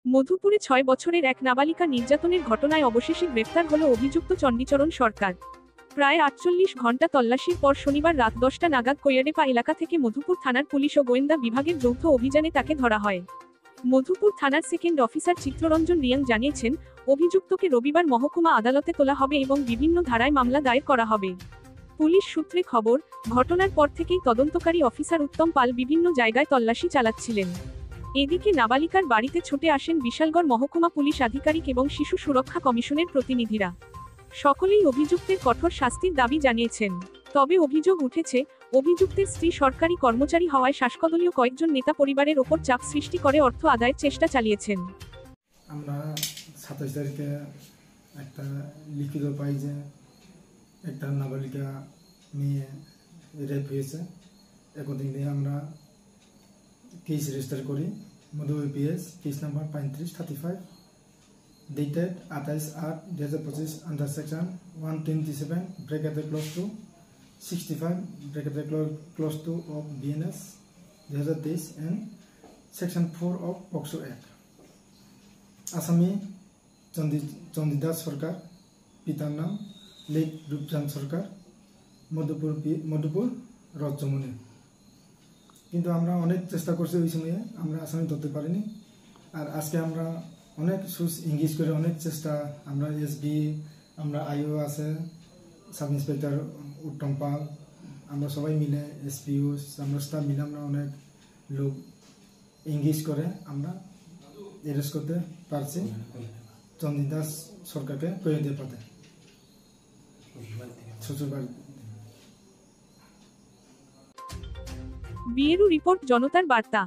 মধুপুরে 6 বছরের এক নাবালিকা নির্যাতনের ঘটনায় অবশেষে গ্রেফতার হল অভিযুক্ত চণ্ডীচরণ সরকার। প্রায় 48 ঘণ্টা তল্লাশির পর শনিবার রাত 10টা নাগাদ কৈয়াডেপা এলাকা থেকে মধুপুর থানার পুলিশ ও গোয়েন্দা বিভাগের যৌথ অভিযানে তাকে ধরা হয়। মধুপুর থানার সেকেন্ড অফিসার চিত্ররঞ্জন রিয়াং জানিয়েছেন, অভিযুক্তকে রবিবার মহকুমা আদালতে তোলা হবে এবং বিভিন্ন ধারায় মামলা দায়ের করা হবে। পুলিশ সূত্রে খবর, ঘটনার পর থেকেই তদন্তকারী অফিসার উত্তম পাল বিভিন্ন জায়গায় তল্লাশি চালাচ্ছিলেন। এদিকে নাবালিকার বাড়িতে ছুটে আসেন বিশালগড় মহকুমা পুলিশ আধিকারিক এবং শিশু সুরক্ষা কমিশনের প্রতিনিধিরা। সকলেই অভিযুক্তের কঠোর শাস্তির দাবি জানিয়েছেন। তবে অভিযোগ উঠেছে, অভিযুক্তের স্ত্রী সরকারি কর্মচারী হওয়ায় শাসকদলীয় কয়েকজন নেতা পরিবারের ওপর চাপ সৃষ্টি করে অর্থ আদায়ের চেষ্টা চালিয়েছেন। আমরা 27 তারিখে একটা লিখিত পাই যে একটা নাবালিকা মেয়ে রেপ হয়েছে। একদিন আমরা কেস রেজিস্টার করি Madhu PS case number 3535 dated 28/8/2025 under section 127 ব্রেকেটে ক্লোজ টু 65 ব্রেকেটে close to of BNS 2023 and section 4 of POCSO act. আসামি চন্দিদাস সরকার, পিতার নাম লেট রূপচাঁদ সরকার, মধুপুর রজমনি। কিন্তু আমরা অনেক চেষ্টা করছি, ওই সময়ে আমরা আসামি ধরতে পারিনি। আর আজকে আমরা অনেক সুস ইংগেজ করে অনেক চেষ্টা, আমরা এসবি, আমরা আইও আছে, সাব ইন্সপেক্টর উত্তম পাল, আমরা সবাই মিলে এসপিও আমরা স্টাফ মিলে আমরা অনেক লোক এঙ্গেজ করে আমরা অ্যারেস্ট করতে পারছি চন্দিদাস সরকারকে কৈয়াডেপাতে শ্বশুরবাড়ি। ব্যুরো রিপোর্ট, জনতার বার্তা।